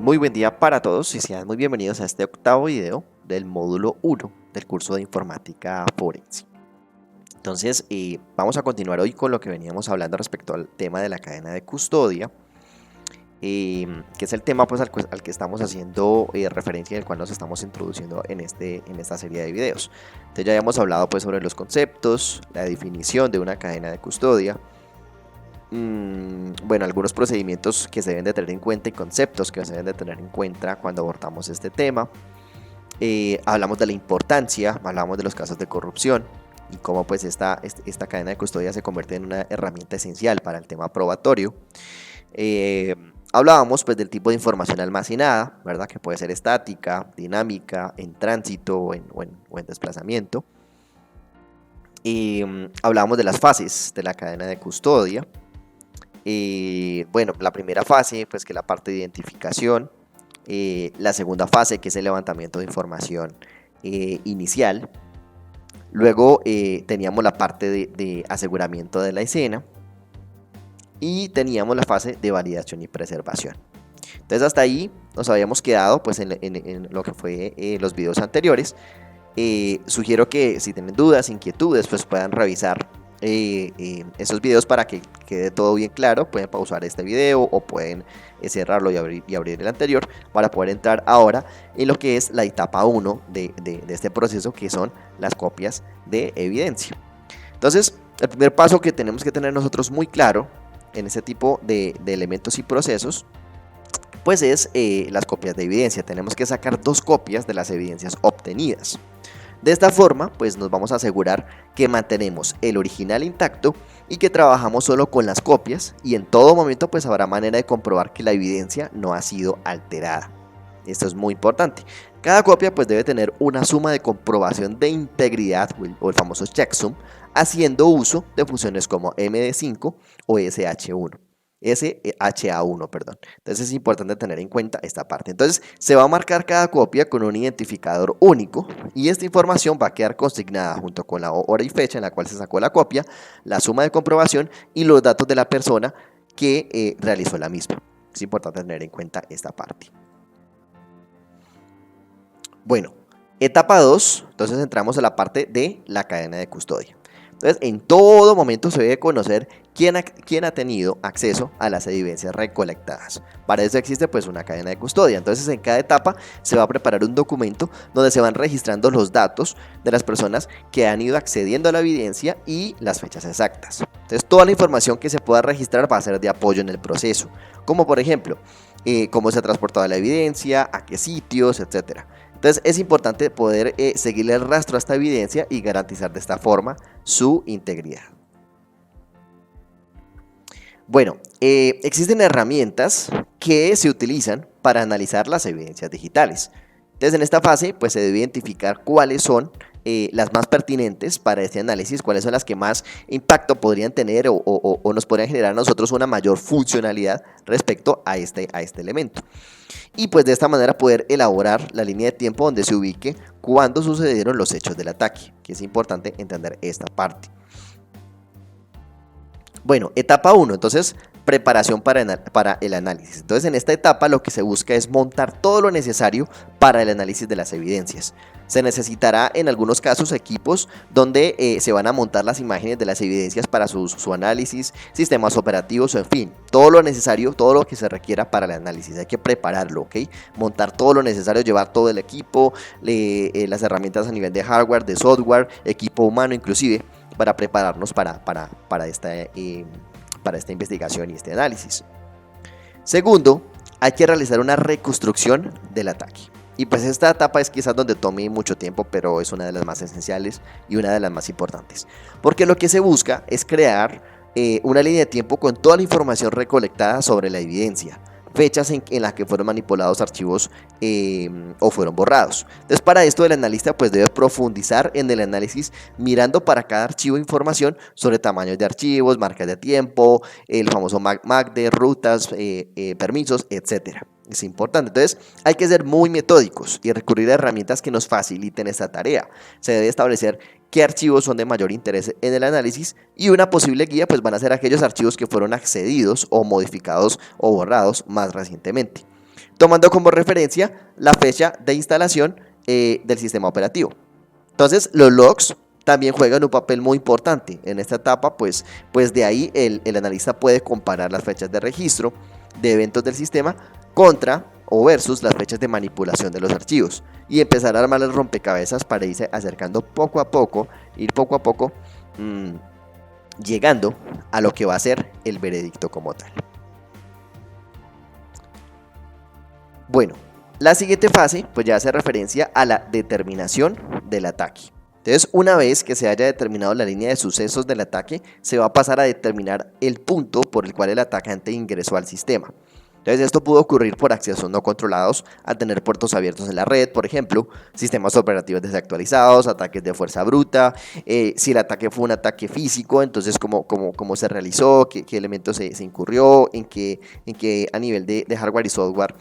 Muy buen día para todos y sean muy bienvenidos a este octavo video del módulo 1 del curso de informática forense. Entonces, vamos a continuar hoy con lo que veníamos hablando respecto al tema de la cadena de custodia, que es el tema pues, al que estamos haciendo referencia y el cual nos estamos introduciendo en esta serie de videos. Entonces ya habíamos hablado pues, sobre los conceptos, la definición de una cadena de custodia, bueno, algunos procedimientos que se deben de tener en cuenta y conceptos que se deben de tener en cuenta cuando abordamos este tema. Hablamos de la importancia, hablamos de los casos de corrupción y cómo pues esta cadena de custodia se convierte en una herramienta esencial para el tema probatorio. Hablábamos pues del tipo de información almacenada, ¿verdad? Que puede ser estática, dinámica, en tránsito o en desplazamiento. Hablábamos de las fases de la cadena de custodia. Bueno, la primera fase, pues que es la parte de identificación, la segunda fase, que es el levantamiento de información inicial, luego teníamos la parte de aseguramiento de la escena y teníamos la fase de validación y preservación. Entonces hasta ahí nos habíamos quedado pues en lo que fue los videos anteriores. Sugiero que si tienen dudas, inquietudes, pues puedan revisar esos videos para que quede todo bien claro. Pueden pausar este video o pueden cerrarlo y abrir el anterior para poder entrar ahora en lo que es la etapa 1 de este proceso, que son las copias de evidencia. Entonces, el primer paso que tenemos que tener nosotros muy claro en este tipo de elementos y procesos pues es las copias de evidencia. Tenemos que sacar 2 copias de las evidencias obtenidas. De esta forma, pues nos vamos a asegurar que mantenemos el original intacto y que trabajamos solo con las copias, y en todo momento pues habrá manera de comprobar que la evidencia no ha sido alterada. Esto es muy importante. Cada copia pues debe tener una suma de comprobación de integridad o el famoso checksum, haciendo uso de funciones como MD5 o SHA1, perdón. Entonces es importante tener en cuenta esta parte. Entonces se va a marcar cada copia con un identificador único y esta información va a quedar consignada junto con la hora y fecha en la cual se sacó la copia, la suma de comprobación y los datos de la persona que realizó la misma. Es importante tener en cuenta esta parte. Bueno, etapa 2, entonces entramos a la parte de la cadena de custodia. Entonces, en todo momento se debe conocer quién ha tenido acceso a las evidencias recolectadas. Para eso existe pues una cadena de custodia. Entonces, en cada etapa se va a preparar un documento donde se van registrando los datos de las personas que han ido accediendo a la evidencia y las fechas exactas. Entonces, toda la información que se pueda registrar va a ser de apoyo en el proceso, como por ejemplo, cómo se ha transportado la evidencia, a qué sitios, etcétera. Entonces es importante poder seguirle el rastro a esta evidencia y garantizar de esta forma su integridad. Bueno, existen herramientas que se utilizan para analizar las evidencias digitales. Entonces en esta fase pues se debe identificar cuáles son las más pertinentes para este análisis, cuáles son las que más impacto podrían tener o nos podrían generar a nosotros una mayor funcionalidad respecto a este elemento. Y pues de esta manera poder elaborar la línea de tiempo donde se ubique cuando sucedieron los hechos del ataque, que es importante entender esta parte. Bueno, etapa 1, entonces preparación para el análisis. Entonces en esta etapa lo que se busca es montar todo lo necesario para el análisis de las evidencias. Se necesitará en algunos casos equipos donde se van a montar las imágenes de las evidencias para su análisis, sistemas operativos, en fin, todo lo necesario, todo lo que se requiera para el análisis. Hay que prepararlo, ¿ok? Montar todo lo necesario, llevar todo el equipo, las herramientas a nivel de hardware, de software, equipo humano inclusive, para prepararnos para esta investigación y este análisis. Segundo, hay que realizar una reconstrucción del ataque. Y pues esta etapa es quizás donde tome mucho tiempo, pero es una de las más esenciales y una de las más importantes. Porque lo que se busca es crear una línea de tiempo con toda la información recolectada sobre la evidencia, fechas en las que fueron manipulados archivos o fueron borrados. Entonces para esto el analista pues debe profundizar en el análisis mirando para cada archivo información sobre tamaños de archivos, marcas de tiempo, el famoso MACD, rutas, permisos, etcétera. Es importante, entonces hay que ser muy metódicos y recurrir a herramientas que nos faciliten esta tarea. Se debe establecer qué archivos son de mayor interés en el análisis y una posible guía pues van a ser aquellos archivos que fueron accedidos o modificados o borrados más recientemente. tomando como referencia la fecha de instalación del sistema operativo. Entonces, los logs también juegan un papel muy importante en esta etapa, pues de ahí el analista puede comparar las fechas de registro de eventos del sistema contra o versus las fechas de manipulación de los archivos y empezar a armar el rompecabezas para irse acercando poco a poco, llegando a lo que va a ser el veredicto como tal. Bueno, la siguiente fase pues ya hace referencia a la determinación del ataque. Entonces, una vez que se haya determinado la línea de sucesos del ataque, se va a pasar a determinar el punto por el cual el atacante ingresó al sistema. Entonces, esto pudo ocurrir por accesos no controlados, al tener puertos abiertos en la red, por ejemplo, sistemas operativos desactualizados, ataques de fuerza bruta, si el ataque fue un ataque físico, entonces cómo se realizó, qué elementos se incurrió, en qué a nivel de hardware y software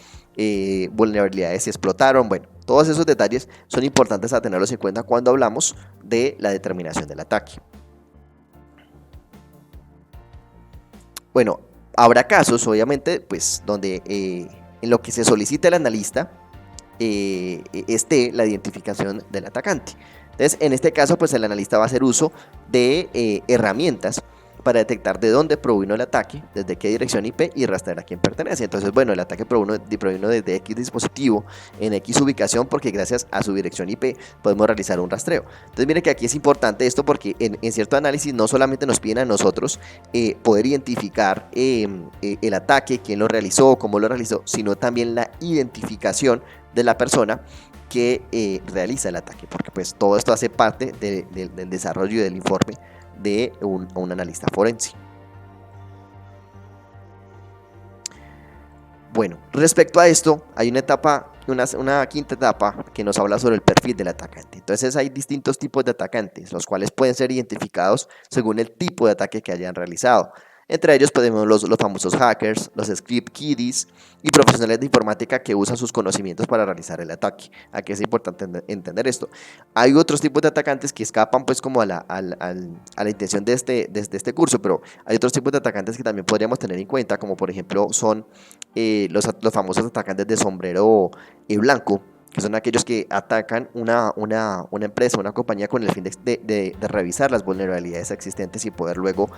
vulnerabilidades se explotaron. Bueno, todos esos detalles son importantes a tenerlos en cuenta cuando hablamos de la determinación del ataque. Bueno, habrá casos, obviamente, pues donde en lo que se solicita el analista esté la identificación del atacante. Entonces, en este caso, pues el analista va a hacer uso de herramientas para detectar de dónde provino el ataque, desde qué dirección IP y rastrear a quién pertenece. Entonces, bueno, el ataque provino desde X dispositivo en X ubicación porque gracias a su dirección IP podemos realizar un rastreo. Entonces, miren que aquí es importante esto porque en cierto análisis no solamente nos piden a nosotros poder identificar el ataque, quién lo realizó, cómo lo realizó, sino también la identificación de la persona que realiza el ataque, porque pues todo esto hace parte del desarrollo y del informe de un analista forense. Bueno, respecto a esto, hay una quinta etapa que nos habla sobre el perfil del atacante. Entonces hay distintos tipos de atacantes, los cuales pueden ser identificados según el tipo de ataque que hayan realizado. Entre ellos podemos los famosos hackers, los script kiddies y profesionales de informática que usan sus conocimientos para realizar el ataque. Aquí es importante entender esto. Hay otros tipos de atacantes que escapan pues como a la intención de este curso, pero hay otros tipos de atacantes que también podríamos tener en cuenta, como por ejemplo son los famosos atacantes de sombrero blanco, que son aquellos que atacan una empresa, una compañía con el fin de revisar las vulnerabilidades existentes y poder luego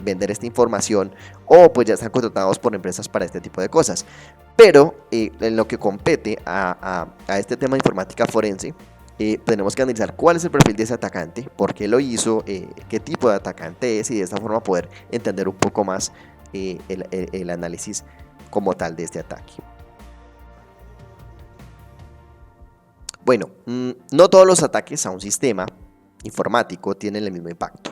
vender esta información, o pues ya están contratados por empresas para este tipo de cosas. Pero en lo que compete a este tema de informática forense, tenemos que analizar cuál es el perfil de ese atacante, por qué lo hizo, qué tipo de atacante es y de esta forma poder entender un poco más el análisis como tal de este ataque. Bueno, no todos los ataques a un sistema informático tienen el mismo impacto.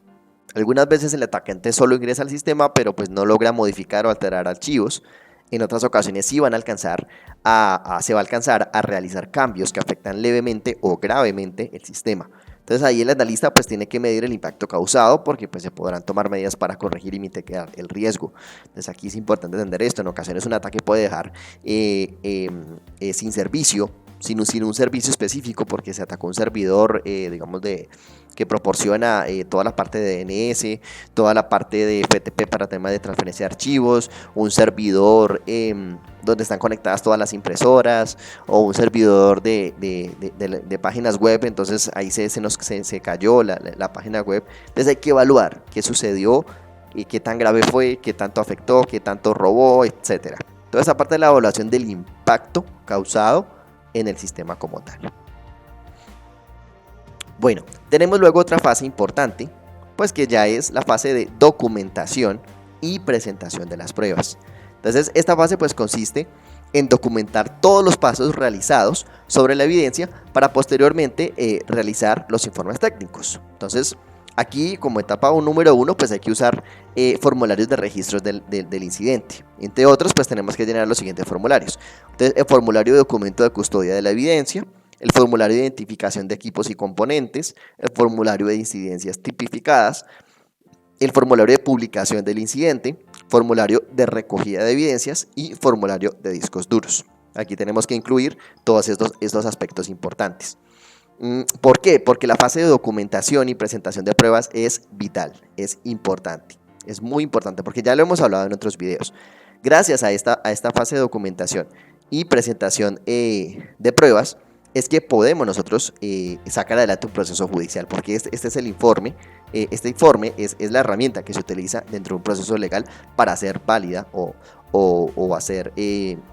Algunas veces el atacante solo ingresa al sistema, pero pues no logra modificar o alterar archivos. En otras ocasiones sí se va a alcanzar a realizar cambios que afectan levemente o gravemente el sistema. Entonces ahí el analista pues tiene que medir el impacto causado porque pues se podrán tomar medidas para corregir y mitigar el riesgo. Entonces aquí es importante entender esto. En ocasiones un ataque puede dejar sin servicio, sin un servicio específico porque se atacó un servidor, digamos, que proporciona toda la parte de DNS, toda la parte de FTP para temas de transferencia de archivos, un servidor donde están conectadas todas las impresoras, o un servidor de páginas web. Entonces ahí se cayó la página web. Entonces hay que evaluar qué sucedió y qué tan grave fue, qué tanto afectó, qué tanto robó, etcétera. Toda esa parte de la evaluación del impacto causado en el sistema como tal. Bueno, tenemos luego otra fase importante, pues que ya es la fase de documentación y presentación de las pruebas. Entonces, esta fase pues consiste en documentar todos los pasos realizados sobre la evidencia para posteriormente realizar los informes técnicos. Entonces, aquí como etapa número 1 pues hay que usar formularios de registros del incidente. Entre otros pues tenemos que llenar los siguientes formularios. Entonces, el formulario de documento de custodia de la evidencia, el formulario de identificación de equipos y componentes, el formulario de incidencias tipificadas, el formulario de publicación del incidente, formulario de recogida de evidencias y formulario de discos duros. Aquí tenemos que incluir todos estos aspectos importantes. ¿Por qué? Porque la fase de documentación y presentación de pruebas es vital, es importante, es muy importante porque ya lo hemos hablado en otros videos. Gracias a esta fase de documentación y presentación de pruebas, es que podemos nosotros sacar adelante un proceso judicial, porque este es el informe, este informe es la herramienta que se utiliza dentro de un proceso legal para hacer válida o hacer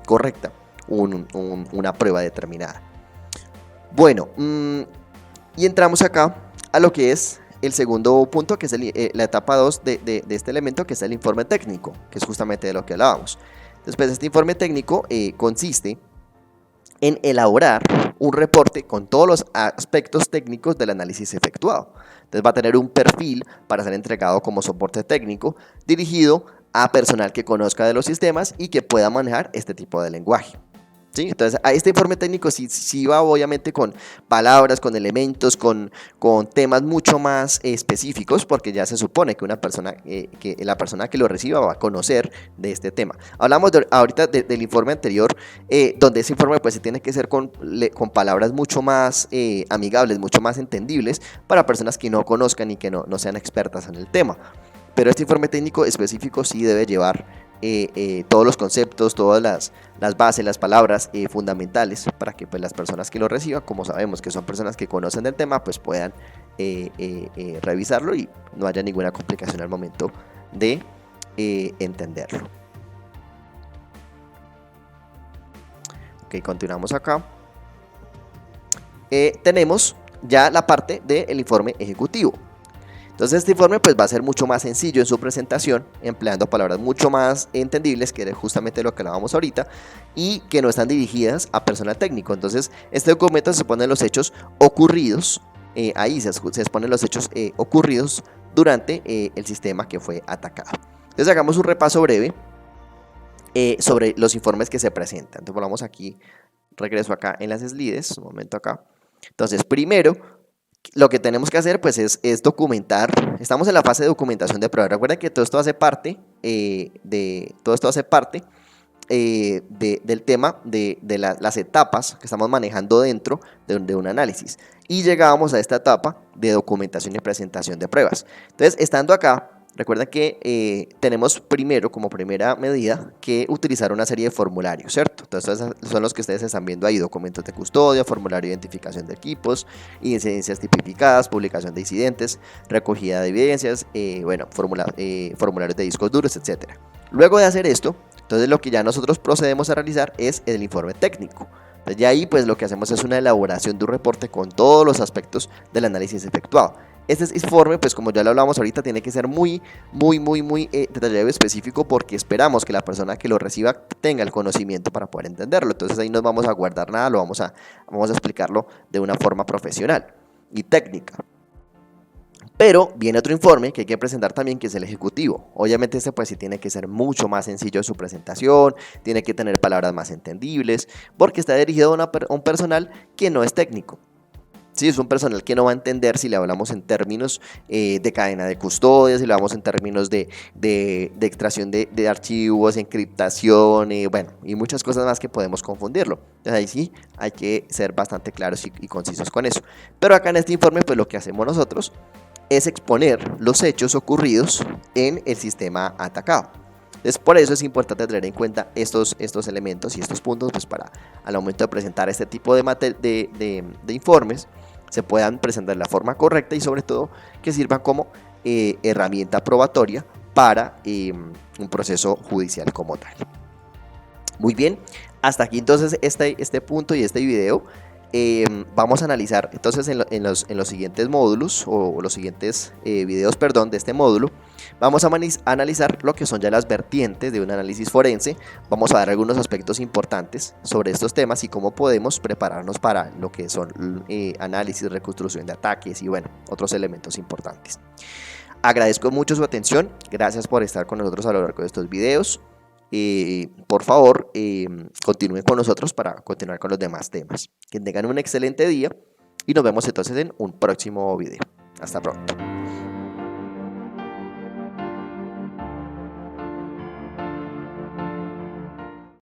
correcta una prueba determinada. Bueno, y entramos acá a lo que es el segundo punto, que es la etapa 2 de este elemento, que es el informe técnico, que es justamente de lo que hablábamos. Después, este informe técnico consiste en elaborar un reporte con todos los aspectos técnicos del análisis efectuado. Entonces va a tener un perfil para ser entregado como soporte técnico dirigido a personal que conozca de los sistemas y que pueda manejar este tipo de lenguaje. ¿Sí? Entonces, a este informe técnico sí va obviamente con palabras, con elementos, con temas mucho más específicos, porque ya se supone que la persona que lo reciba va a conocer de este tema. Hablamos ahorita del informe anterior, donde ese informe pues se tiene que hacer con palabras mucho más amigables, mucho más entendibles para personas que no conozcan y que no sean expertas en el tema. Pero este informe técnico específico sí debe llevar todos los conceptos, todas las bases, las palabras fundamentales para que pues, las personas que lo reciban, como sabemos que son personas que conocen del tema, pues puedan revisarlo y no haya ninguna complicación al momento de entenderlo. Ok, continuamos acá. Tenemos ya la parte del informe ejecutivo. Entonces este informe pues va a ser mucho más sencillo en su presentación, empleando palabras mucho más entendibles, que es justamente lo que hablábamos ahorita, y que no están dirigidas a personal técnico. Entonces este documento se exponen los hechos ocurridos, ahí se exponen los hechos ocurridos durante el sistema que fue atacado. Entonces hagamos un repaso breve sobre los informes que se presentan. Entonces volvamos aquí, regreso acá en las slides, un momento acá. Entonces primero, lo que tenemos que hacer pues es documentar. Estamos en la fase de documentación de prueba. Recuerden que todo esto hace parte del tema de las etapas que estamos manejando dentro de un análisis. Y llegábamos a esta etapa de documentación y presentación de pruebas. Entonces, estando acá, recuerden que tenemos primero, como primera medida, que utilizar una serie de formularios, ¿cierto? Entonces, son los que ustedes están viendo ahí: documentos de custodia, formulario de identificación de equipos, incidencias tipificadas, publicación de incidentes, recogida de evidencias, formularios de discos duros, etc. Luego de hacer esto, entonces lo que ya nosotros procedemos a realizar es el informe técnico. Entonces, ya ahí pues lo que hacemos es una elaboración de un reporte con todos los aspectos del análisis efectuado. Este informe, pues como ya lo hablamos ahorita, tiene que ser muy detallado y específico, porque esperamos que la persona que lo reciba tenga el conocimiento para poder entenderlo. Entonces ahí no vamos a guardar nada, vamos a explicarlo de una forma profesional y técnica. Pero viene otro informe que hay que presentar también, que es el ejecutivo. Obviamente este pues sí tiene que ser mucho más sencillo en su presentación, tiene que tener palabras más entendibles, porque está dirigido a un personal que no es técnico. Sí, es un personal que no va a entender si le hablamos en términos de cadena de custodia, si le hablamos en términos de extracción de archivos, encriptación, y muchas cosas más que podemos confundirlo. Entonces ahí sí hay que ser bastante claros y concisos con eso. Pero acá en este informe pues lo que hacemos nosotros es exponer los hechos ocurridos en el sistema atacado. Entonces, por eso es importante tener en cuenta estos elementos y estos puntos, pues para al momento de presentar este tipo de informes se puedan presentar de la forma correcta y sobre todo que sirvan como herramienta probatoria para un proceso judicial como tal. Muy bien, hasta aquí entonces este punto y este video. Vamos a analizar entonces en los siguientes módulos o los siguientes videos, de este módulo. Vamos a analizar lo que son ya las vertientes de un análisis forense. Vamos a dar algunos aspectos importantes sobre estos temas y cómo podemos prepararnos para lo que son análisis, reconstrucción de ataques y otros elementos importantes. Agradezco mucho su atención, gracias por estar con nosotros a lo largo de estos videos. Por favor, continúen con nosotros para continuar con los demás temas. Que tengan un excelente día y nos vemos entonces en un próximo video. Hasta pronto.